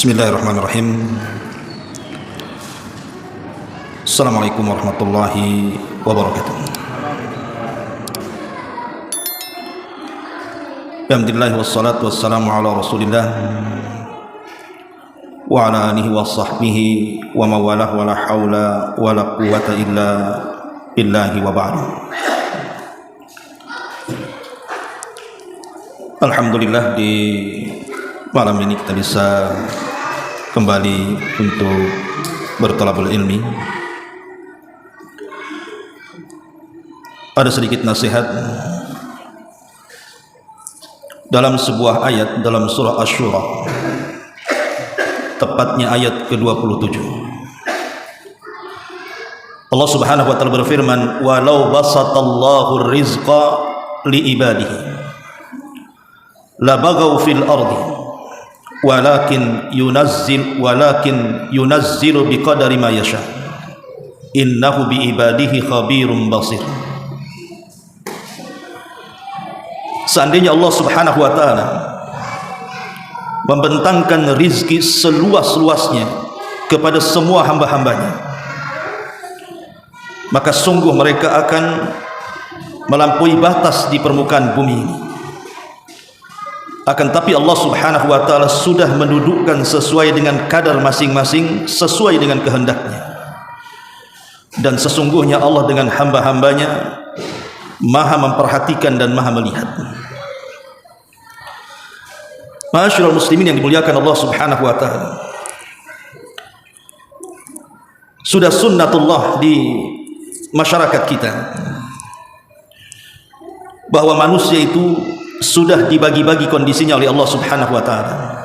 Bismillahirrahmanirrahim. Assalamualaikum warahmatullahi wabarakatuh. Alhamdulillah wassalatu wassalamu ala Rasulillah wa ala alihi wa sahbihi wa mawalah wa la hawla wa la quwwata illa billahi wa ba'du. Alhamdulillah, di malam ini kita bisa kembali untuk berthalabul ilmi. Ada sedikit nasihat dalam sebuah ayat dalam surah Asy-Syura, tepatnya ayat ke-27. Allah Subhanahu wa taala berfirman, "Walau basatallahu rizqa li ibadihi la baghaw fil ardi walakin yunazzilu biqadari ma yasha innahu bi ibadihi khabirum basir." Seandainya Allah Subhanahu wa taala membentangkan rizki seluas-luasnya kepada semua hamba-hambanya, maka sungguh mereka akan melampaui batas di permukaan bumi ini. Akan tapi Allah Subhanahu wa taala sudah mendudukkan sesuai dengan kadar masing-masing, sesuai dengan kehendaknya. Dan sesungguhnya Allah dengan hamba-hambanya maha memperhatikan dan maha melihat. Ma'asyiral muslimin yang dimuliakan Allah Subhanahu wa taala, sudah sunnatullah di masyarakat kita bahwa manusia itu sudah dibagi-bagi kondisinya oleh Allah Subhanahu wa taala.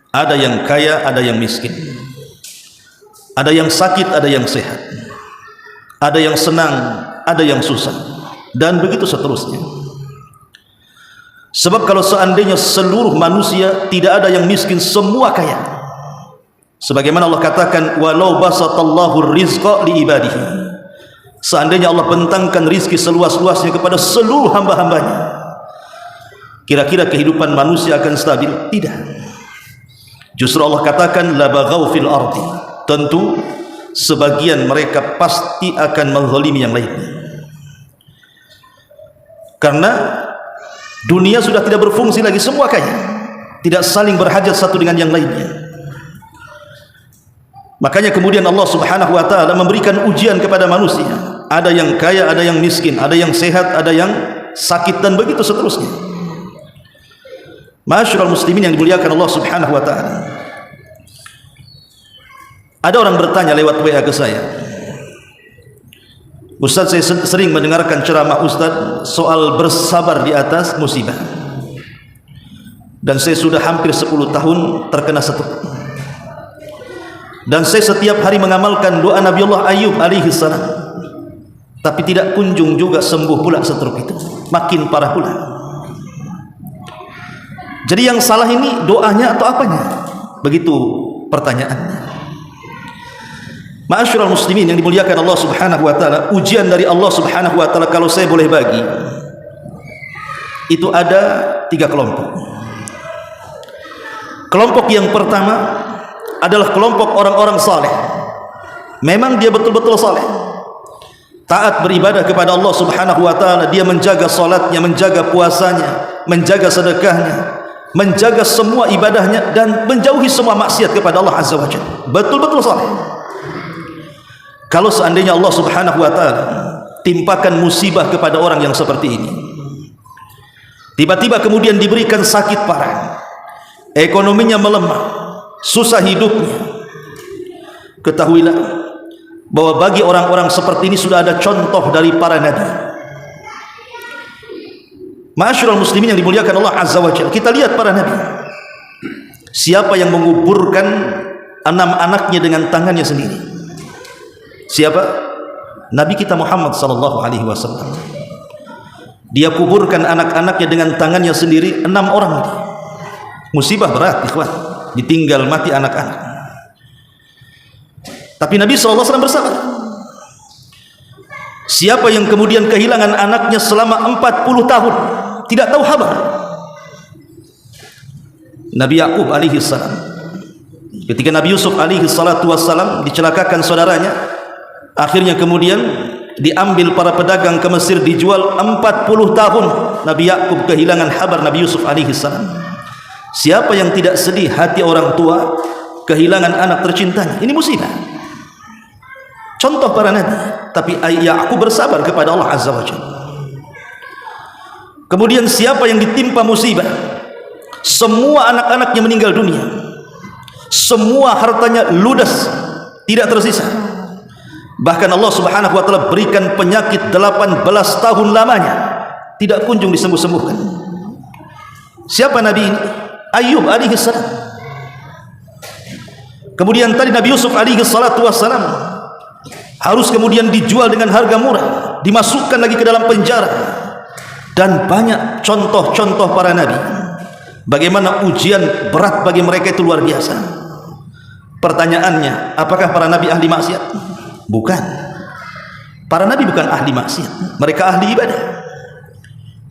Ada yang kaya, ada yang miskin. Ada yang sakit, ada yang sehat. Ada yang senang, ada yang susah. Dan begitu seterusnya. Sebab kalau seandainya seluruh manusia tidak ada yang miskin, semua kaya. Sebagaimana Allah katakan, "Walau basatallahu rizqa li ibadihi." Seandainya Allah bentangkan rizki seluas-luasnya kepada seluruh hamba-hambanya, kira-kira kehidupan manusia akan stabil? Tidak. Justru Allah katakan la baghaw fil ardi. Tentu sebagian mereka pasti akan menzalimi yang lainnya. Karena dunia sudah tidak berfungsi lagi, semua kaya, tidak saling berhajat satu dengan yang lainnya. Makanya kemudian Allah Subhanahu wa taala memberikan ujian kepada manusia. Ada yang kaya, ada yang miskin, ada yang sehat, ada yang sakit, dan begitu seterusnya. Ma'asyiral muslimin yang dimuliakan Allah Subhanahu wa taala, ada orang bertanya lewat WA ke saya, "Ustaz, saya sering mendengarkan ceramah Ustaz soal bersabar di atas musibah, dan saya sudah hampir 10 tahun terkena stroke, dan saya setiap hari mengamalkan doa Nabi Allah Ayub alaihi salam, tapi tidak kunjung juga sembuh pula stroke itu, makin parah pula. Jadi yang salah ini doanya atau apanya?" Begitu pertanyaannya. Ma'asyiral muslimin yang dimuliakan Allah Subhanahu wa taala, ujian dari Allah Subhanahu wa taala kalau saya boleh bagi, itu ada 3 kelompok. Kelompok yang pertama adalah kelompok orang-orang saleh. Memang dia betul-betul saleh, taat beribadah kepada Allah Subhanahu wa taala, dia menjaga salatnya, menjaga puasanya, menjaga sedekahnya, menjaga semua ibadahnya, dan menjauhi semua maksiat kepada Allah Azza wa Jalla. Betul-betul saleh. Kalau seandainya Allah Subhanahu wa taala timpakan musibah kepada orang yang seperti ini, tiba-tiba kemudian diberikan sakit parah, ekonominya melemah, susah hidupnya, ketahuilah bahwa bagi orang-orang seperti ini sudah ada contoh dari para nabi. Ma'asyiral muslimin yang dimuliakan Allah Azza wa Jalla, kita lihat para nabi. Siapa yang menguburkan 6 anaknya dengan tangannya sendiri? Siapa? Nabi kita Muhammad sallallahu alaihi wasallam. Dia kuburkan anak-anaknya dengan tangannya sendiri, 6 orang. Musibah berat, ikhwan, ditinggal mati anak-anak. Tapi Nabi sallallahu alaihi wasallam bersabar. Siapa yang kemudian kehilangan anaknya selama 40 tahun, tidak tahu kabar? Nabi Yakub alaihi salam. Ketika Nabi Yusuf alaihi salatu wassalam dicelakakan saudaranya, akhirnya kemudian diambil para pedagang ke Mesir, dijual 40 tahun. Nabi Yakub kehilangan kabar Nabi Yusuf alaihi salam. Siapa yang tidak sedih hati orang tua kehilangan anak tercintanya? Ini musibah. Contoh para nabi. Tapi Yakub bersabar kepada Allah azza wa jalla. Kemudian siapa yang ditimpa musibah, semua anak-anaknya meninggal dunia, semua hartanya ludes, tidak tersisa, bahkan Allah subhanahu wa ta'ala berikan penyakit 18 tahun lamanya, tidak kunjung disembuh-sembuhkan. Siapa nabi ini? Ayub alaihi salam. Kemudian tadi Nabi Yusuf alaihi salatu wassalam harus kemudian dijual dengan harga murah, dimasukkan lagi ke dalam penjara. Dan banyak contoh-contoh para nabi, bagaimana ujian berat bagi mereka itu luar biasa. Pertanyaannya, apakah para nabi ahli maksiat? Bukan. Para nabi bukan ahli maksiat, mereka ahli ibadah,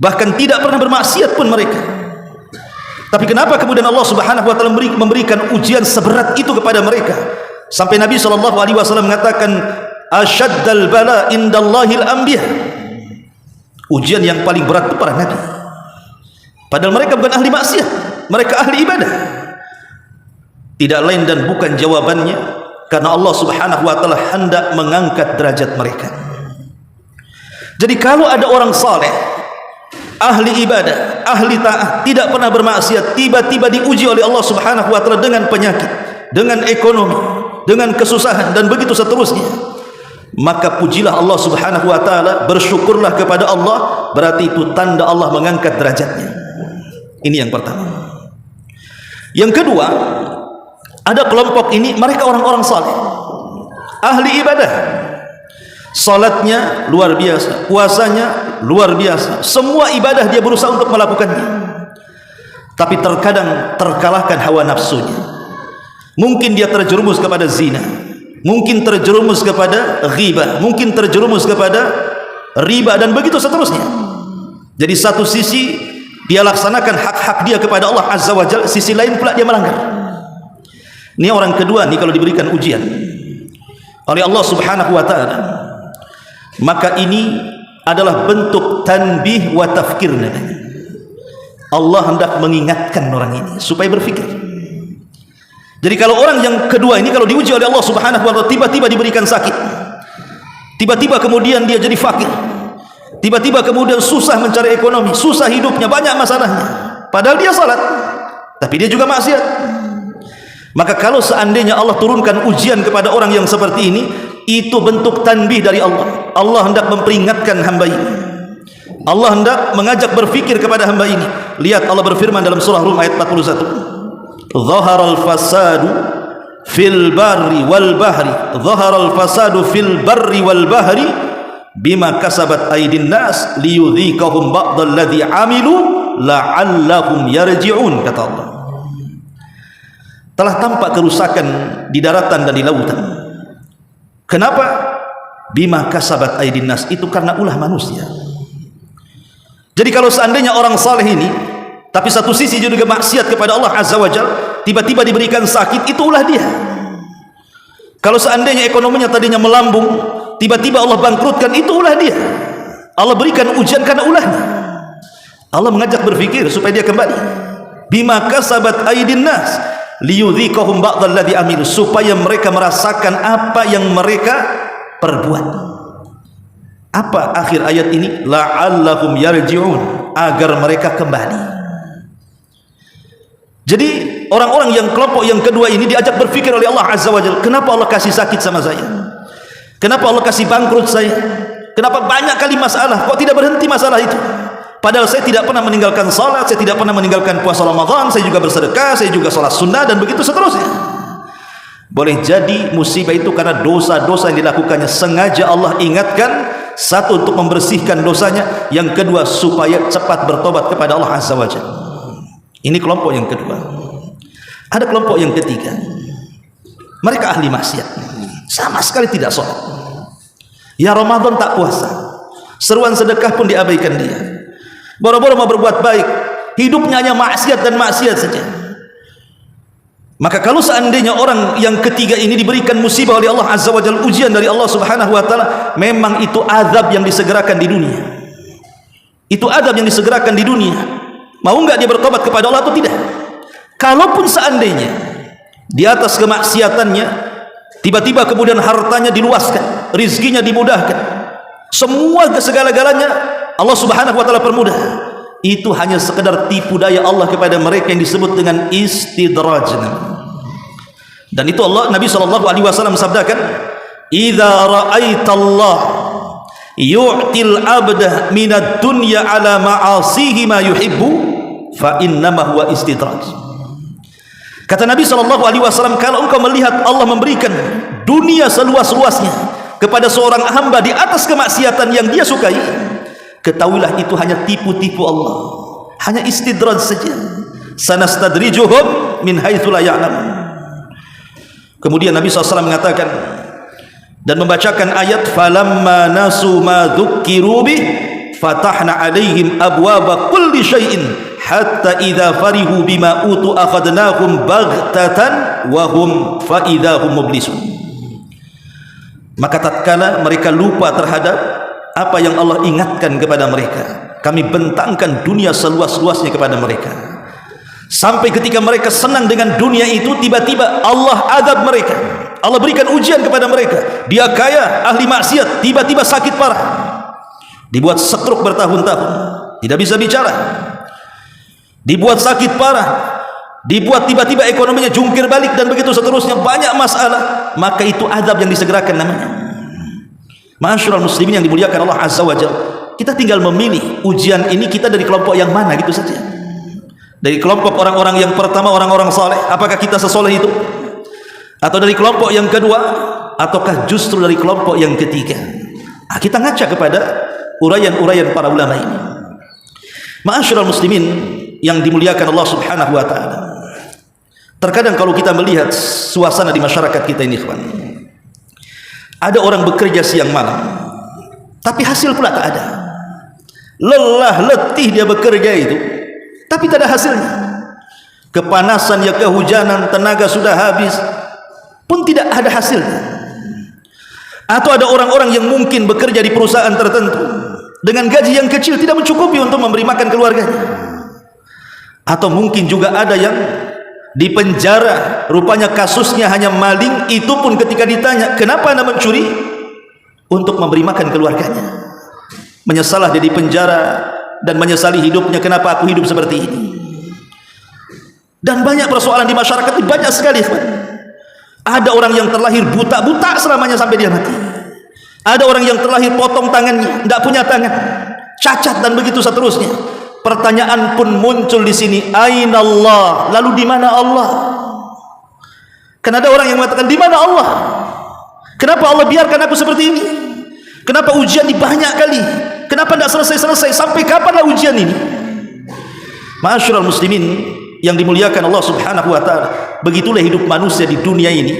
bahkan tidak pernah bermaksiat pun mereka. Tapi kenapa kemudian Allah subhanahu wa ta'ala memberikan ujian seberat itu kepada mereka, sampai Nabi SAW mengatakan asyaddal bala indallahil anbiya, ujian yang paling berat itu para nabi. Padahal mereka bukan ahli maksiat, mereka ahli ibadah. Tidak lain dan bukan jawabannya karena Allah subhanahu wa ta'ala hendak mengangkat derajat mereka. Jadi kalau ada orang saleh, ahli ibadah, ahli taat, tidak pernah bermaksiat, tiba-tiba diuji oleh Allah subhanahu wa ta'ala dengan penyakit, dengan ekonomi, dengan kesusahan, dan begitu seterusnya, maka pujilah Allah subhanahu wa ta'ala, bersyukurlah kepada Allah, berarti itu tanda Allah mengangkat derajatnya. Ini yang pertama. Yang kedua, ada kelompok ini, mereka orang-orang saleh, ahli ibadah, salatnya luar biasa, puasanya luar biasa, semua ibadah dia berusaha untuk melakukannya, tapi terkadang terkalahkan hawa nafsunya. Mungkin dia terjerumus kepada zina, mungkin terjerumus kepada ghibah, mungkin terjerumus kepada riba, dan begitu seterusnya. Jadi satu sisi dia laksanakan hak-hak dia kepada Allah azza wa jalla, sisi lain pula dia melanggar. Ini orang kedua nih, kalau diberikan ujian oleh Allah subhanahu wa ta'ala, maka ini adalah bentuk tanbih wa tafkir. Allah hendak mengingatkan orang ini supaya berfikir. Jadi kalau orang yang kedua ini, kalau diuji oleh Allah subhanahu wa ta'ala, tiba-tiba diberikan sakit, tiba-tiba kemudian dia jadi fakir, tiba-tiba kemudian susah mencari ekonomi, susah hidupnya, banyak masalahnya, padahal dia salat, tapi dia juga maksiat. Maka kalau seandainya Allah turunkan ujian kepada orang yang seperti ini, itu bentuk tanbih dari Allah. Allah hendak memperingatkan hamba ini, Allah hendak mengajak berfikir kepada hamba ini. Lihat Allah berfirman dalam surah Rum ayat 41, Zaharal fasadu fil barri wal bahri, Zaharal fasadu fil barri wal bahri bima kasabat aydin nas liyudhikahum ba'dalladhi amilu la'allahum yarji'un. Kata Allah, telah tampak kerusakan di daratan dan di lautan. Kenapa? Bima kasabat aydin nas, itu karena ulah manusia. Jadi kalau seandainya orang saleh ini, tapi satu sisi juga maksiat kepada Allah azza wa jalla, tiba-tiba diberikan sakit, itu ulah dia. Kalau seandainya ekonominya tadinya melambung, tiba-tiba Allah bangkrutkan, itu ulah dia. Allah berikan ujian karena ulahnya. Allah mengajak berfikir supaya dia kembali. Bima kasabat aydin nas liyudhikahum ba'dalladhi amilu, supaya mereka merasakan apa yang mereka perbuat. Apa akhir ayat ini? La'allahum yarji'un, agar mereka kembali. Jadi orang-orang yang kelompok yang kedua ini diajak berfikir oleh Allah azza wa jalla, kenapa Allah kasih sakit sama saya? Kenapa Allah kasih bangkrut saya? Kenapa banyak kali masalah? Kok tidak berhenti masalah itu? Padahal saya tidak pernah meninggalkan salat, saya tidak pernah meninggalkan puasa Ramadan, saya juga bersedekah, saya juga salat sunnah, dan begitu seterusnya. Boleh jadi musibah itu karena dosa-dosa yang dilakukannya. Sengaja Allah ingatkan, satu untuk membersihkan dosanya, yang kedua supaya cepat bertobat kepada Allah azza wa jalla. Ini kelompok yang kedua. Ada kelompok yang ketiga, mereka ahli maksiat, sama sekali tidak sholat. Ya Ramadan tak puasa, seruan sedekah pun diabaikan dia. Boro-boro mau berbuat baik, hidupnya hanya maksiat dan maksiat saja. Maka kalau seandainya orang yang ketiga ini diberikan musibah oleh Allah Azza wa Jalla, ujian dari Allah Subhanahu wa taala, memang itu azab yang disegerakan di dunia. Itu azab yang disegerakan di dunia. Mau enggak dia bertobat kepada Allah atau tidak? Kalaupun seandainya di atas kemaksiatannya tiba-tiba kemudian hartanya diluaskan, rizkinya dimudahkan, semua segala-galanya Allah Subhanahu wa taala permudah, itu hanya sekedar tipu daya Allah kepada mereka yang disebut dengan istidraj. Dan itu Allah, Nabi SAW sabdakan, idza ra'aitallah yu'til abda minad dunya ala ma'asihi ma yuhibbu fa innama huwa istidraj. Kata Nabi SAW, kalau engkau melihat Allah memberikan dunia seluas-luasnya kepada seorang hamba di atas kemaksiatan yang dia sukai, ketahuilah itu hanya tipu-tipu Allah, hanya istidraj saja. Sanastadrijuhum min haitsu la ya'lamun. Kemudian Nabi SAW mengatakan dan membacakan ayat, falamma nasu ma dzukkiru bih fatahna alaihim abwaba kulli syai'in hatta idza farihu bima utu akhadnahum baghtatan wa hum fa idzahum mublisun. Maka tatkala mereka lupa terhadap apa yang Allah ingatkan kepada mereka, kami bentangkan dunia seluas-luasnya kepada mereka, sampai ketika mereka senang dengan dunia itu, tiba-tiba Allah azab mereka, Allah berikan ujian kepada mereka. Dia kaya, ahli maksiat, tiba-tiba sakit parah, dibuat stroke bertahun-tahun, tidak bisa bicara, dibuat sakit parah, dibuat tiba-tiba ekonominya jungkir balik dan begitu seterusnya, banyak masalah. Maka itu azab yang disegerakan namanya. Ma'asyiral muslimin yang dimuliakan Allah Azza wa Jalla, kita tinggal memilih ujian ini kita dari kelompok yang mana, gitu saja. Dari kelompok orang-orang yang pertama, orang-orang saleh, apakah kita sesoleh itu? Atau dari kelompok yang kedua, ataukah justru dari kelompok yang ketiga? Nah, kita ngaca kepada uraian-uraian para ulama ini. Ma'asyiral muslimin yang dimuliakan Allah Subhanahu wa taala, terkadang kalau kita melihat suasana di masyarakat kita ini, ikhwan, ada orang bekerja siang malam tapi hasil pula tak ada. Lelah letih dia bekerja itu, tapi tak ada hasilnya. Kepanasan ya kehujanan, tenaga sudah habis pun tidak ada hasilnya. Atau ada orang-orang yang mungkin bekerja di perusahaan tertentu dengan gaji yang kecil, tidak mencukupi untuk memberi makan keluarganya. Atau mungkin juga ada yang di penjara, rupanya kasusnya hanya maling, itu pun ketika ditanya kenapa Anda mencuri, untuk memberi makan keluarganya. Menyesalah dia di penjara dan menyesali hidupnya, kenapa aku hidup seperti ini. Dan banyak persoalan di masyarakat ini, banyak sekali. Ada orang yang terlahir buta-buta selamanya sampai dia mati. Ada orang yang terlahir potong tangannya, tidak punya tangan, cacat dan begitu seterusnya. Pertanyaan pun muncul di sini, aina Allah? Lalu di mana Allah? Karena ada orang yang mengatakan, di mana Allah? Kenapa Allah biarkan aku seperti ini? Kenapa ujian ini banyak kali? Kenapa tidak selesai-selesai? Sampai kapanlah ujian ini? Ma'asyiral muslimin yang dimuliakan Allah Subhanahu wa taala, begitulah hidup manusia di dunia ini.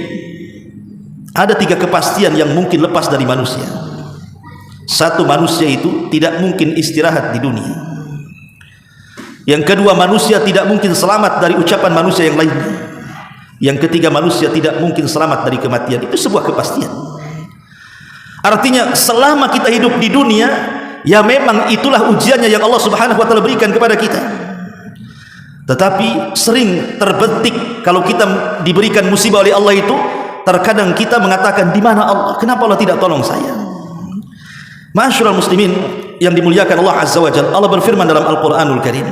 Ada 3 kepastian yang mungkin lepas dari manusia. Satu, manusia itu tidak mungkin istirahat di dunia. Yang kedua, manusia tidak mungkin selamat dari ucapan manusia yang lainnya. Yang ketiga, manusia tidak mungkin selamat dari kematian. Itu sebuah kepastian. Artinya selama kita hidup di dunia, ya memang itulah ujiannya yang Allah Subhanahu wa taala berikan kepada kita. Tetapi sering terbetik kalau kita diberikan musibah oleh Allah itu, terkadang kita mengatakan, di mana Allah? Kenapa Allah tidak tolong saya? Ma'asyiral muslimin yang dimuliakan Allah Azza wa Jalla, Allah berfirman dalam Al-Qur'anul Karim,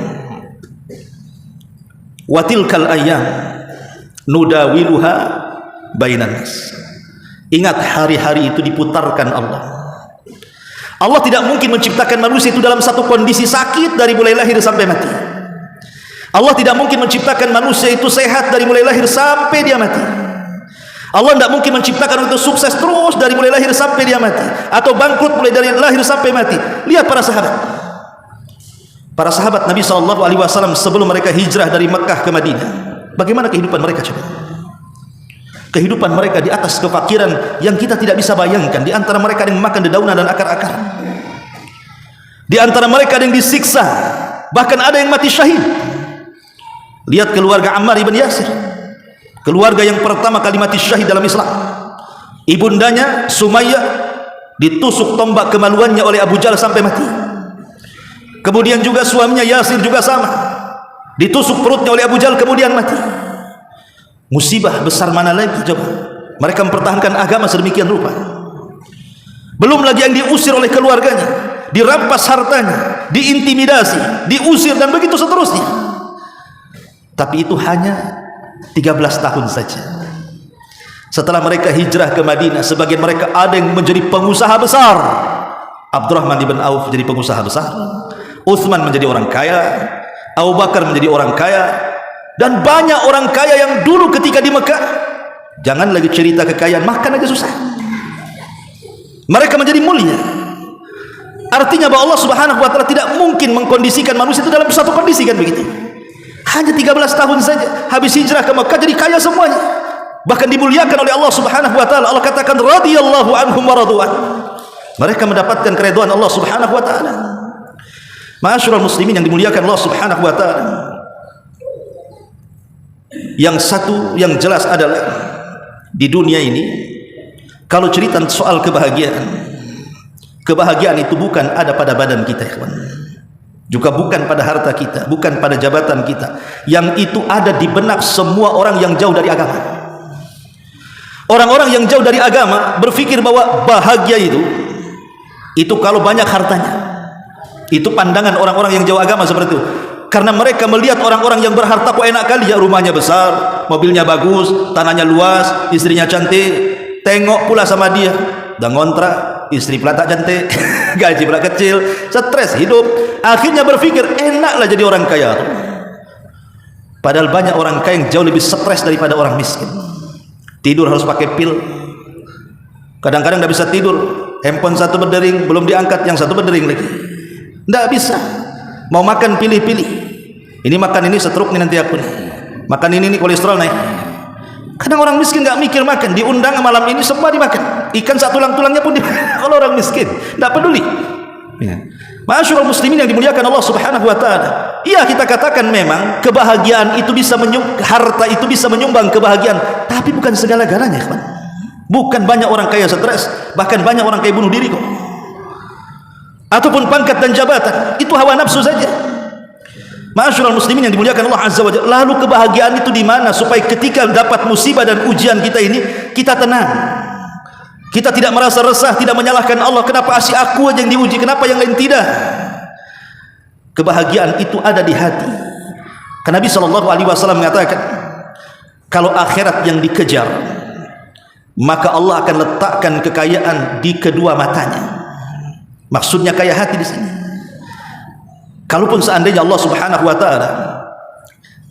wa tilkal ayyam nudawiluha bainan nas. Ingat, hari-hari itu diputarkan Allah. Allah tidak mungkin menciptakan manusia itu dalam satu kondisi sakit dari mulai lahir sampai mati. Allah tidak mungkin menciptakan manusia itu sehat dari mulai lahir sampai dia mati. Allah tidak mungkin menciptakan untuk sukses terus dari mulai lahir sampai dia mati, atau bangkrut mulai dari lahir sampai mati. Lihat para sahabat. Para sahabat Nabi SAW sebelum mereka hijrah dari Mekah ke Madinah, bagaimana kehidupan mereka coba? Kehidupan mereka di atas kefakiran yang kita tidak bisa bayangkan. Di antara mereka ada yang makan dedaunan dan akar-akar. Di antara mereka ada yang disiksa, bahkan ada yang mati syahid. Lihat keluarga Ammar ibn Yasir. keluarga yang pertama kali mati syahid dalam Islam. Ibundanya Sumayyah ditusuk tombak kemaluannya oleh Abu Jahal sampai mati. Kemudian juga suaminya Yasir juga sama, ditusuk perutnya oleh Abu Jahal kemudian mati. Musibah besar mana lagi coba mereka mempertahankan agama sedemikian rupa. Belum lagi yang diusir oleh keluarganya, dirampas hartanya, diintimidasi, diusir dan begitu seterusnya. Tapi itu hanya 13 tahun saja. Setelah mereka hijrah ke Madinah, sebagian mereka ada yang menjadi pengusaha besar. Abdurrahman ibn Auf menjadi pengusaha besar, Utsman menjadi orang kaya, Abu Bakar menjadi orang kaya, dan banyak orang kaya yang dulu ketika di Mekah, jangan lagi cerita kekayaan, makan aja susah, mereka menjadi mulia. Artinya bahwa Allah Subhanahu wa taala tidak mungkin mengkondisikan manusia itu dalam satu kondisi, kan begitu. Hanya 13 tahun saja habis hijrah ke Mekah jadi kaya semuanya, bahkan dimuliakan oleh Allah Subhanahu wa taala. Allah katakan radhiyallahu anhum wa radu'an, mereka mendapatkan keridhaan Allah Subhanahu wa taala. Ma'asyiral muslimin yang dimuliakan Allah Subhanahu wa taala, yang satu yang jelas adalah di dunia ini kalau cerita soal kebahagiaan, kebahagiaan itu bukan ada pada badan kita, ikhwan, juga bukan pada harta kita, bukan pada jabatan kita. Yang itu ada di benak semua orang yang jauh dari agama. Orang-orang yang jauh dari agama berpikir bahwa bahagia itu kalau banyak hartanya. Itu pandangan orang-orang yang jauh agama seperti itu. Karena mereka melihat orang-orang yang berharta kok enak kali ya, rumahnya besar, mobilnya bagus, tanahnya luas, istrinya cantik. Tengok pula sama dia, dan ngontrak, istri pula tak cantik, gaji pula kecil, stres hidup. Akhirnya berpikir enaklah jadi orang kaya. Padahal banyak orang kaya yang jauh lebih stres daripada orang miskin. Tidur harus pakai pil, kadang-kadang tidak bisa tidur, handphone satu berdering belum diangkat, yang satu berdering lagi, tidak bisa. Mau makan pilih-pilih, ini makan ini stroke nih nanti aku nih, makan ini kolesterol naik. Kadang orang miskin nggak mikir makan, diundang malam ini semua dimakan, ikan satu tulang-tulangnya pun kalau orang miskin tidak peduli ya. Ma'asyiral muslimin yang dimuliakan Allah Subhanahu wa taala, iya kita katakan memang kebahagiaan itu bisa harta itu bisa menyumbang kebahagiaan, tapi bukan segala-galanya, kawan. Bukan banyak orang kaya stres, bahkan banyak orang kaya bunuh diri kok. Ataupun pangkat dan jabatan, itu hawa nafsu saja. Ma'asyiral muslimin yang dimuliakan Allah Azza wa Jalla, lalu kebahagiaan itu di mana supaya ketika dapat musibah dan ujian kita ini kita tenang, kita tidak merasa resah, tidak menyalahkan Allah, kenapa asyik aku aja yang diuji, kenapa yang lain tidak. Kebahagiaan itu ada di hati. Karena Nabi SAW mengatakan, kalau akhirat yang dikejar, maka Allah akan letakkan kekayaan di kedua matanya. Maksudnya kaya hati di sini. Kalaupun seandainya Allah Subhanahu wa taala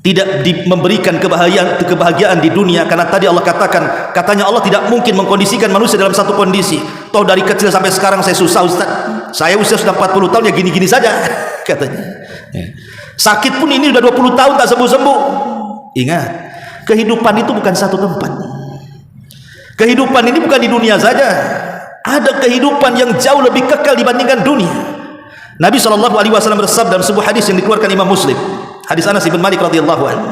tidak memberikan kebahagiaan di dunia, karena tadi Allah katakan, katanya Allah tidak mungkin mengkondisikan manusia dalam satu kondisi. Toh dari kecil sampai sekarang saya susah, Ustaz, saya usia sudah 40 tahun ya gini-gini saja katanya. Sakit pun ini sudah 20 tahun tak sembuh-sembuh. Ingat, kehidupan itu bukan satu tempat. Kehidupan ini bukan di dunia saja, ada kehidupan yang jauh lebih kekal dibandingkan dunia. Nabi SAW bersabda dalam sebuah hadis yang dikeluarkan Imam Muslim, hadis Anas bin Malik radhiyallahu anhu.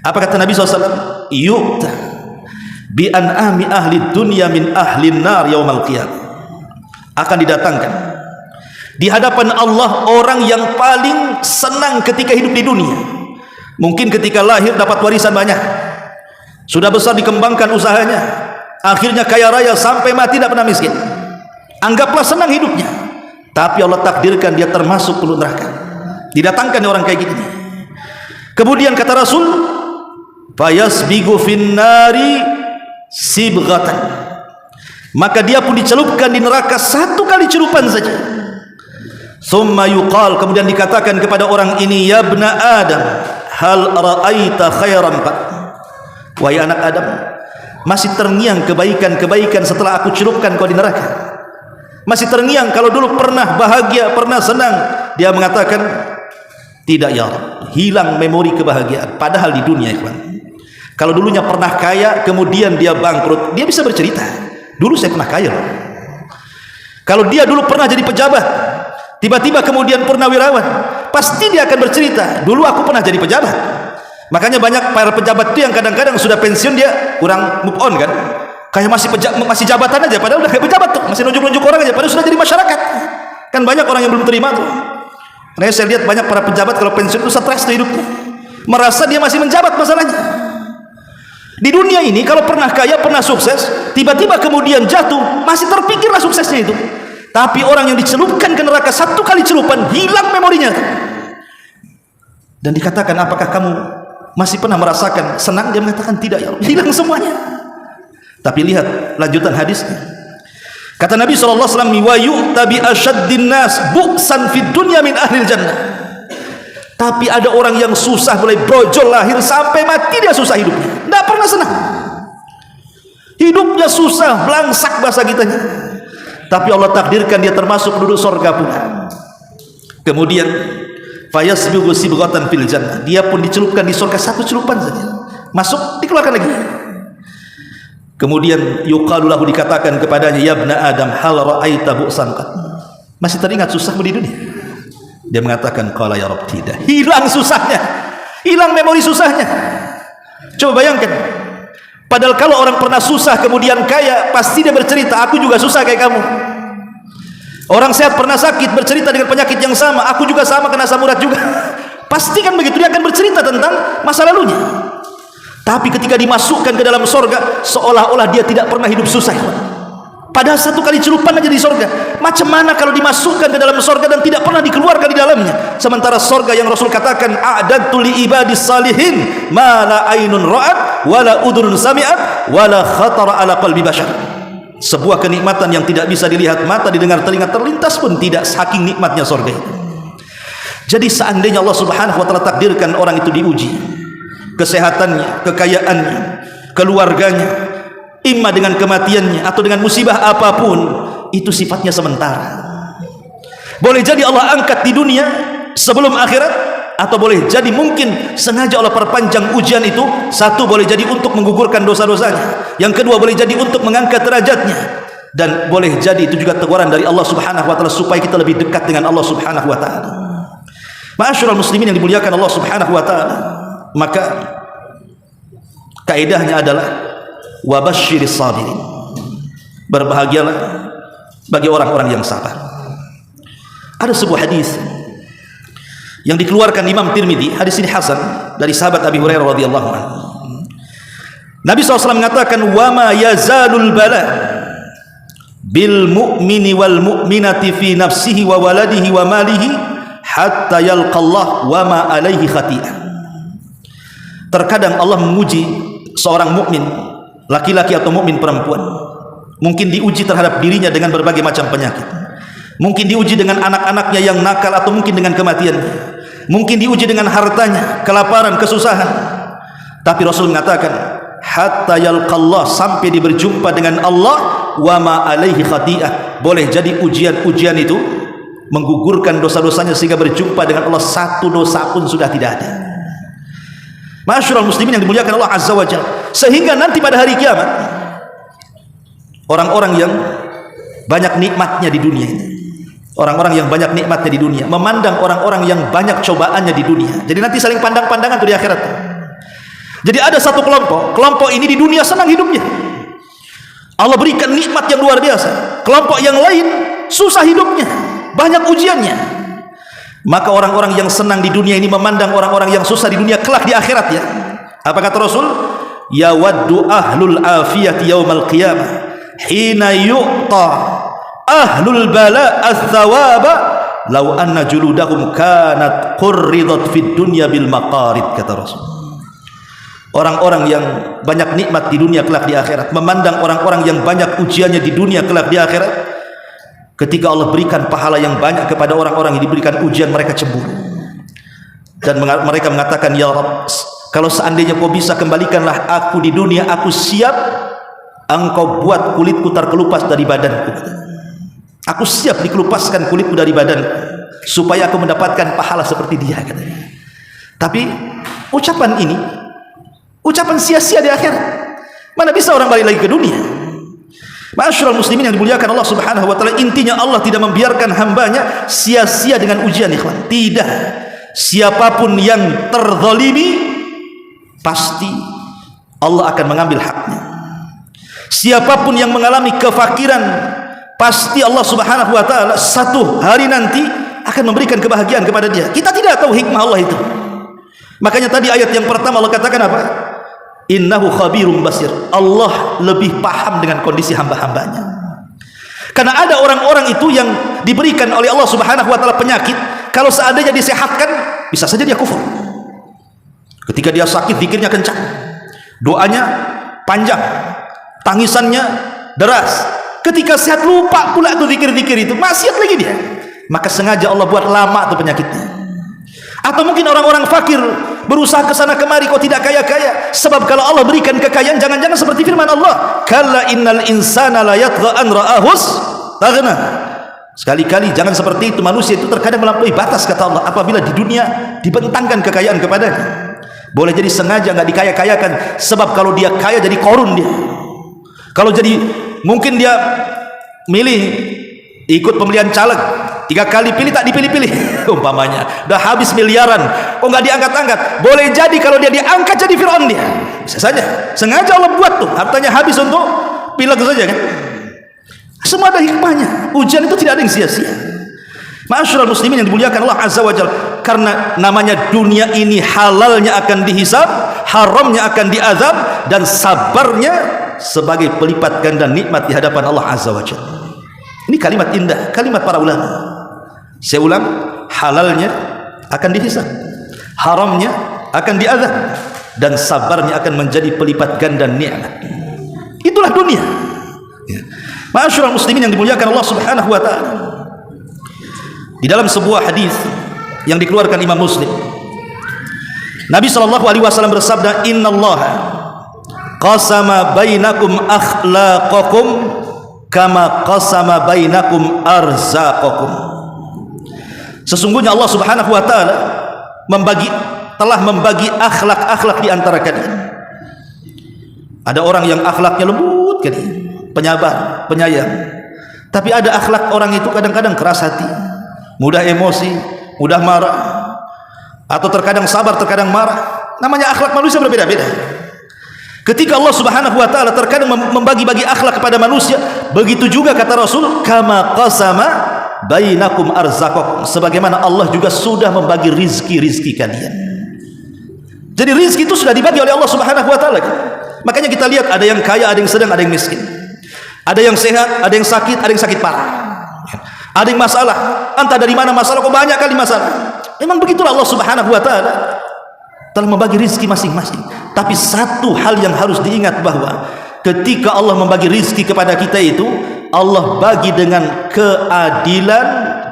Apa kata Nabi SAW? Yu'ta bi an'ami ahli dunya min ahli nar yaumal qiyamah. Akan didatangkan di hadapan Allah orang yang paling senang ketika hidup di dunia. Mungkin ketika lahir dapat warisan banyak, sudah besar dikembangkan usahanya, akhirnya kaya raya sampai mati tidak pernah miskin. Anggaplah senang hidupnya, tapi Allah takdirkan dia termasuk penduduk neraka. Didatangkan orang kayak gini. Kemudian kata Rasul, fayasbigu finnari sibghatan, maka dia pun dicelupkan di neraka satu kali celupan saja. Summa yuqal, kemudian dikatakan kepada orang ini, ya ibna Adam, hal ra'aita khairan qad? Wahai anak Adam, masih terngiang kebaikan-kebaikan setelah aku celupkan kau di neraka? Masih terngiang kalau dulu pernah bahagia, pernah senang? Dia mengatakan, tidak ya Rabb, hilang memori kebahagiaan. Padahal di dunia, ikhwan, kalau dulunya pernah kaya kemudian dia bangkrut, dia bisa bercerita, dulu saya pernah kaya loh. Kalau dia dulu pernah jadi pejabat, tiba-tiba kemudian purnawirawan, pasti dia akan bercerita, dulu aku pernah jadi pejabat. Makanya banyak para pejabat itu yang kadang-kadang sudah pensiun dia kurang move on kan, kayak masih jabatan aja, padahal udah kayak pejabat tuh, masih nunjuk-nunjuk orang aja, padahal sudah jadi masyarakat. Kan banyak orang yang belum terima tuh. Karena saya lihat banyak para pejabat kalau pensiun itu stres tuh hidupnya, merasa dia masih menjabat. Masalahnya di dunia ini kalau pernah kaya, pernah sukses, tiba-tiba kemudian jatuh, masih terpikirlah suksesnya itu. Tapi orang yang dicelupkan ke neraka satu kali celupan, hilang memorinya. Dan dikatakan, apakah kamu masih pernah merasakan senang? Dia mengatakan tidak, ya Allah, hilang semuanya. Tapi lihat lanjutan hadisnya. Kata Nabi SAW, wa yu'ta bi asyaddin nas bu'san fid dunya min ahlil jannah. Tapi ada orang yang susah, mulai brojol lahir sampai mati dia susah hidupnya, tidak pernah senang. Hidupnya susah, belangsak bahasa kitanya. Tapi Allah takdirkan dia termasuk penduduk surga pula. Kemudian fayasbigu sibghatan fil jannah, dia pun dicelupkan di surga satu celupan saja, masuk, dikeluarkan lagi. Kemudian yuqalu lahu, dikatakan kepadanya, ya ibna Adam, hal ra'aita bu'san qad? Masih teringat susahmu di dunia? Dia mengatakan, qala ya Rabb, tidak. Hilang susahnya, hilang memori susahnya. Coba bayangkan, padahal kalau orang pernah susah kemudian kaya, pasti dia bercerita, aku juga susah kayak kamu. Orang sehat pernah sakit, bercerita dengan penyakit yang sama, aku juga sama, kena asam urat juga. Pasti kan begitu, dia akan bercerita tentang masa lalunya. Tapi ketika dimasukkan ke dalam sorga, seolah-olah dia tidak pernah hidup susah. Padahal satu kali celupan aja di sorga. Macam mana kalau dimasukkan ke dalam sorga dan tidak pernah dikeluarkan di dalamnya? Sementara sorga yang Rasul katakan, a'dadtu li ibadis salihin ma la ainun ra'at wa la udhunun sami'at wa la khatara ala qalbi bashar. Sebuah kenikmatan yang tidak bisa dilihat mata, didengar telinga, terlintas pun tidak, saking nikmatnya sorga itu. Jadi seandainya Allah Subhanahu wa taala takdirkan orang itu diuji, kesehatannya, kekayaannya, keluarganya, imma dengan kematiannya atau dengan musibah apapun, itu sifatnya sementara. Boleh jadi Allah angkat di dunia sebelum akhirat, atau boleh jadi mungkin sengaja Allah perpanjang ujian itu. Satu, boleh jadi untuk menggugurkan dosa-dosanya, yang kedua boleh jadi untuk mengangkat derajatnya, dan boleh jadi itu juga teguran dari Allah Subhanahu wa taala supaya kita lebih dekat dengan Allah Subhanahu wa taala. Ma'asyiral muslimin yang dimuliakan Allah Subhanahu wa taala, maka kaidahnya adalah wabasyiris sabirin, berbahagialah bagi orang-orang yang sabar. Ada sebuah hadis yang dikeluarkan Imam Tirmidzi, hadis ini hasan, dari sahabat Abi Hurairah radhiyallahu anhu. Nabi SAW mengatakan, wa ma yazalul bala bil mu'mini wal mu'minati fi nafsihi wa waladihi wa malihi hatta yalqallah wa ma alaihi khati'ah. Terkadang Allah menguji seorang mukmin laki-laki atau mukmin perempuan. Mungkin diuji terhadap dirinya dengan berbagai macam penyakit, mungkin diuji dengan anak-anaknya yang nakal, atau mungkin dengan kematiannya, mungkin diuji dengan hartanya, kelaparan, kesusahan. Tapi Rasul mengatakan hatta yalqallah, sampai dia berjumpa dengan Allah, wa ma alaihi khati'ah. Boleh jadi ujian-ujian itu menggugurkan dosa-dosanya sehingga berjumpa dengan Allah, satu dosa pun sudah tidak ada. Ma'asyiral muslimin yang dimuliakan Allah Azza wa Jalla, sehingga nanti pada hari kiamat orang-orang yang banyak nikmatnya di dunia ini, orang-orang yang banyak nikmatnya di dunia memandang orang-orang yang banyak cobaannya di dunia. Jadi nanti saling pandang-pandangan tuh di akhirat. Jadi ada satu kelompok ini di dunia senang hidupnya, Allah berikan nikmat yang luar biasa. Kelompok yang lain susah hidupnya, banyak ujiannya. Maka orang-orang yang senang di dunia ini memandang orang-orang yang susah di dunia kelak di akhirat ya. Apa kata Rasul? Ya waddu ahlul afiyati yaumal qiyamah hina yu'ta ahlul bala ats-tsawaba law anna juludahum kanat qurridat fid dunya bil maqarid, kata Rasul. Orang-orang yang banyak nikmat di dunia kelak di akhirat memandang orang-orang yang banyak ujiannya di dunia kelak di akhirat, ketika Allah berikan pahala yang banyak kepada orang-orang yang diberikan ujian, mereka cemburu dan mereka mengatakan, ya Rabb, kalau seandainya kau bisa kembalikanlah aku di dunia, aku siap engkau buat kulitku terkelupas dari badanku. Aku siap dikelupaskan kulitku dari badanku supaya aku mendapatkan pahala seperti dia, katanya. Tapi ucapan ini ucapan sia-sia di akhirat. Mana bisa orang balik lagi ke dunia? Ma'asyiral muslimin yang dimuliakan Allah Subhanahu wa taala, intinya Allah tidak membiarkan hambanya sia-sia dengan ujian, ikhwan. Tidak. Siapapun yang terzalimi pasti Allah akan mengambil haknya. Siapapun yang mengalami kefakiran, pasti Allah Subhanahu wa taala satu hari nanti akan memberikan kebahagiaan kepada dia. Kita tidak tahu hikmah Allah itu. Makanya tadi ayat yang pertama Allah katakan apa? Innahu khabirum basir. Allah lebih paham dengan kondisi hamba-hambanya. Karena ada orang-orang itu yang diberikan oleh Allah Subhanahu wa taala penyakit, kalau seandainya disehatkan, bisa saja dia kufur. Ketika dia sakit, zikirnya kencang, doanya panjang, tangisannya deras. Ketika sehat lupa pula tuh zikir-zikir itu, maksiat lagi dia. Maka sengaja Allah buat lama tuh penyakitnya. Atau mungkin orang-orang fakir berusaha ke sana kemari kok tidak kaya-kaya, sebab kalau Allah berikan kekayaan, jangan-jangan seperti firman Allah, kalla innal insana la yatgha an ra'ahus taghna. Sekali-kali jangan seperti itu. Manusia itu terkadang melampaui batas, kata Allah, apabila di dunia dibentangkan kekayaan kepadanya. Boleh jadi sengaja nggak dikaya-kayakan, sebab kalau dia kaya jadi korun dia. Kalau jadi mungkin dia milih ikut pemilihan caleg, 3 kali pilih tak dipilih-pilih umpamanya, udah habis miliaran kok nggak diangkat-angkat. Boleh jadi kalau dia diangkat jadi Fir'aun dia, bisa saja sengaja Allah buat tuh hartanya habis untuk pileg saja kan. Semua ada hikmahnya. Ujian itu tidak ada yang sia-sia. Ma'asyiral muslimin yang dimuliakan Allah Azza wa Jalla, karena namanya dunia ini halalnya akan dihisab, haramnya akan diazab, dan sabarnya sebagai pelipat ganda nikmat di hadapan Allah Azza wa Jalla. Ini kalimat indah, kalimat para ulama. Saya ulang, halalnya akan dihisab, haramnya akan diazab, dan sabarnya akan menjadi pelipat ganda nikmat. Itulah dunia. Ma'asyiral muslimin yang dimuliakan Allah Subhanahu wa taala. Di dalam sebuah hadis yang dikeluarkan Imam Muslim, Nabi sallallahu alaihi wasallam bersabda, "Innallaha qasama bainakum akhlaqakum kama qasama bainakum arzaqakum." Sesungguhnya Allah Subhanahu wa taala telah membagi akhlak-akhlak di antara kalian. Ada orang yang akhlaknya lembut kali, penyabar, penyayang. Tapi ada akhlak orang itu kadang-kadang keras hati, mudah emosi, mudah marah, atau terkadang sabar, terkadang marah. Namanya akhlak manusia berbeda-beda. Ketika Allah Subhanahu wa taala terkadang membagi-bagi akhlak kepada manusia, begitu juga kata Rasul, kama qasama bainakum arzaqakum, sebagaimana Allah juga sudah membagi rizki-rizki kalian. Jadi rizki itu sudah dibagi oleh Allah Subhanahu wa taala. Makanya kita lihat, ada yang kaya, ada yang sedang, ada yang miskin. Ada yang sehat, ada yang sakit, ada yang sakit parah. Ada yang masalah, entah dari mana masalah, kok banyak kali masalah. Memang begitulah Allah Subhanahu wa taala telah membagi rizki masing-masing. Tapi satu hal yang harus diingat, bahwa ketika Allah membagi rizki kepada kita itu, Allah bagi dengan keadilan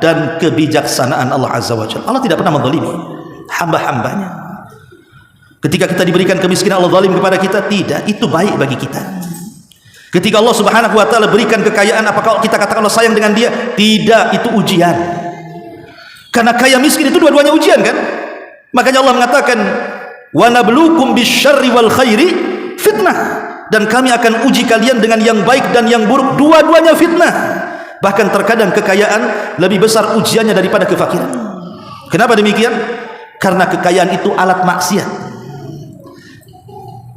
dan kebijaksanaan Allah Azza wa Jalla. Allah tidak pernah menzalimi hamba-hambanya. Ketika kita diberikan kemiskinan, Allah zalim kepada kita? Tidak, itu baik bagi kita. Ketika Allah Subhanahu wa taala berikan kekayaan, apakah kita katakan Allah sayang dengan dia? Tidak, itu ujian. Karena kaya miskin itu dua-duanya ujian kan? Makanya Allah mengatakan, wa nabluukum bisyarri wal khairi fitnah, dan kami akan uji kalian dengan yang baik dan yang buruk, dua-duanya fitnah. Bahkan terkadang kekayaan lebih besar ujiannya daripada kefakiran. Kenapa demikian? Karena kekayaan itu alat maksiat.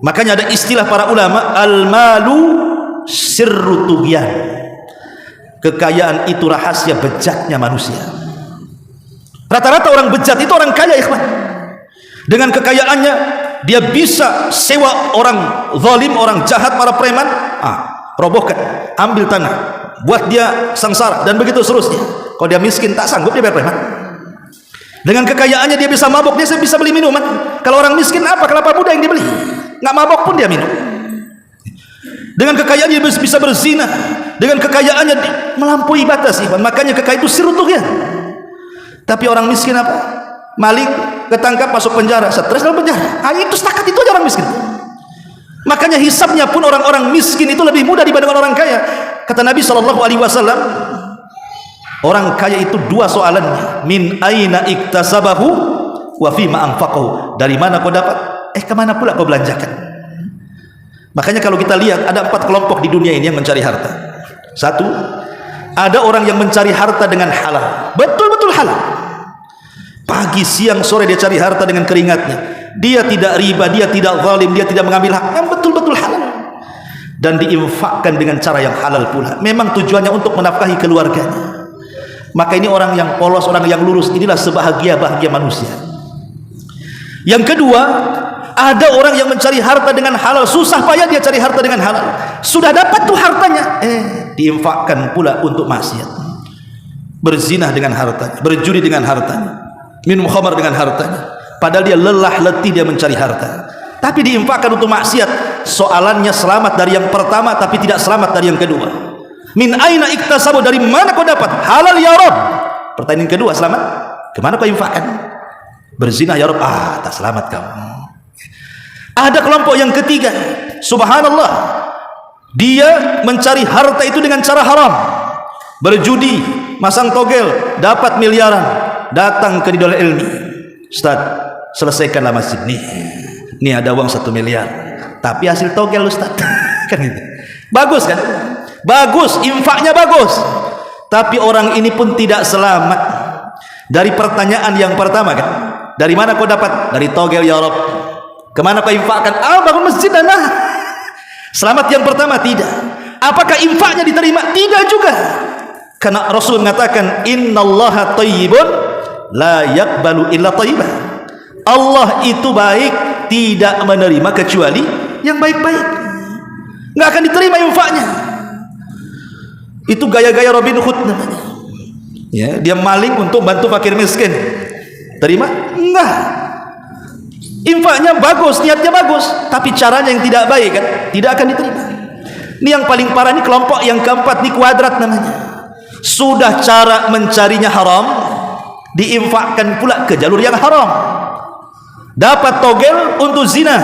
Makanya ada istilah para ulama, al-malu sirru tughyan. Kekayaan itu rahasia bejatnya manusia. Rata-rata orang bejat itu orang kaya, ikhwan. Dengan kekayaannya dia bisa sewa orang zalim, orang jahat, para preman, robohkan, ambil tanah, buat dia sengsara, dan begitu seterusnya. Kalau dia miskin tak sanggup, dia bayar preman. Dengan kekayaannya dia bisa mabok, dia bisa beli minuman. Kalau orang miskin apa? Kelapa muda yang dibeli, nggak mabok pun dia minum. Dengan kekayaannya dia bisa berzina. Dengan kekayaannya dia melampaui batas, ikhwan. Makanya kekayaan itu sirruh ya. Tapi orang miskin apa? Maling, ketangkap, masuk penjara, stres dalam penjara. Itu setakat itu aja orang miskin. Makanya hisabnya pun orang-orang miskin itu lebih mudah dibandingkan orang kaya. Kata Nabi SAW, orang kaya itu dua soalannya, min aina iktasabahu wa fima anfaqahu. Dari mana kau dapat? Kemana pula kau belanjakan? Makanya kalau kita lihat, ada 4 kelompok di dunia ini yang mencari harta. Satu, ada orang yang mencari harta dengan halal, betul-betul halal. Pagi, siang, sore dia cari harta dengan keringatnya. dia tidak riba, dia tidak zalim, dia tidak mengambil hak yang betul-betul halal, dan diinfakkan dengan cara yang halal pula. Memang tujuannya untuk menafkahi keluarganya. Maka ini orang yang polos, orang yang lurus, inilah sebahagia-bahagia manusia. Yang kedua, ada orang yang mencari harta dengan halal, susah payah dia cari harta dengan halal, sudah dapat tuh hartanya, diinfakkan pula untuk maksiat. Berzinah dengan hartanya, berjudi dengan hartanya, minum khamar dengan hartanya, padahal dia lelah letih dia mencari harta, tapi diinfakkan untuk maksiat. Soalannya selamat dari yang pertama tapi tidak selamat dari yang kedua. Min aina iktasabu, dari mana kau dapat? Halal ya Rabb. Pertanyaan kedua, selamat? Kemana kau infakkan? Berzina ya Rabb, tak selamat kamu. Ada kelompok yang ketiga, subhanallah, dia mencari harta itu dengan cara haram, berjudi, masang togel, dapat miliaran, datang ke Nidal Ilmi, Ustaz, selesaikanlah masjid nih ada uang 1 miliar, tapi hasil togel Ustaz. Kan gitu. Bagus kan? Bagus, infaknya bagus, tapi orang ini pun tidak selamat dari pertanyaan yang pertama kan, dari mana kau dapat? Dari togel ya Rabb. Kemana kau infakkan? Bangun masjid. Selamat yang pertama tidak. Apakah infaknya diterima? Tidak juga, karena Rasul mengatakan innallaha thayyibun la yaqbalu illa thayyibah. Allah itu baik, tidak menerima kecuali yang baik-baik. Nggak akan diterima infaknya. Itu gaya-gaya Robin Hood namanya. Ya, dia maling untuk bantu fakir miskin. Terima? Enggak. Infaknya bagus, niatnya bagus, tapi caranya yang tidak baik kan, tidak akan diterima. Ini yang paling parah, ini kelompok yang keempat, ini kuadrat namanya. Sudah cara mencarinya haram, diinfakkan pula ke jalur yang haram. Dapat togel untuk zina,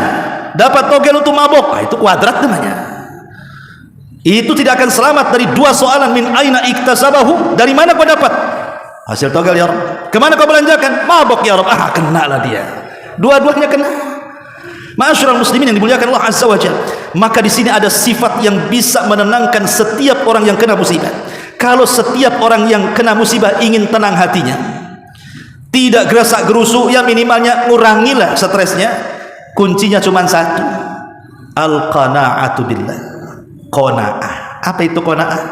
dapat togel untuk mabok, itu kuadrat namanya. Itu tidak akan selamat dari dua soalan. Min aina iktasabahu, dari mana kau dapat? Hasil togel ya Rabb. Kemana kau belanjakan? Mabok ya Rabb. Kena lah dia. Dua-duanya kena. Ma'asyiral muslimin yang dimuliakan Allah Azza wa Jalla. Maka di sini ada sifat yang bisa menenangkan setiap orang yang kena musibah. Kalau setiap orang yang kena musibah ingin tenang hatinya, tidak gerasak gerusuk, ya minimalnya ngurangilah stresnya. Kuncinya cuma satu, al-qana'atu billah. Qanaah. Apa itu qanaah?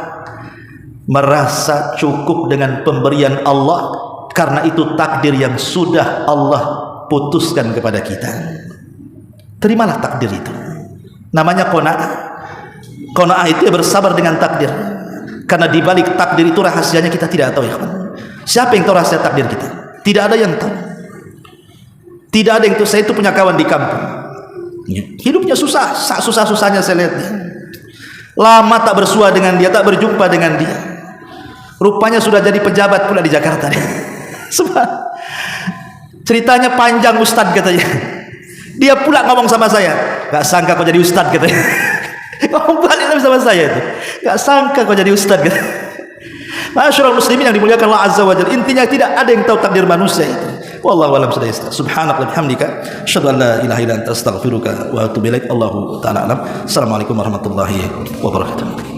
Merasa cukup dengan pemberian Allah, karena itu takdir yang sudah Allah putuskan kepada kita. Terimalah takdir itu, namanya qanaah. Qanaah itu ya bersabar dengan takdir, karena di balik takdir itu rahasianya kita tidak tahu ya. Siapa yang tahu rahasia takdir kita? Tidak ada yang tahu. Tidak ada yang tahu. Saya itu punya kawan di kampung, hidupnya susah, susah-susahnya saya lihat dia. Lama tak bersua dengan dia, tak berjumpa dengan dia. Rupanya sudah jadi pejabat pula di Jakarta. Ceritanya panjang Ustadz katanya. Dia pula ngomong sama saya, gak sangka kau jadi Ustadz katanya. Ngomong balik sama saya itu, gak sangka kau jadi Ustadz katanya. Ma'asyiral muslimin yang dimuliakan Allah Azza wa Jalla. Intinya tidak ada yang tahu takdir manusia itu. Wallahu a'lam bishawab. Subhanaka wa bihamdika asyhadu an la ilaha illa anta astaghfiruka wa atubu ilaik. Allahu ta'ala alam. Assalamualaikum warahmatullahi wabarakatuh.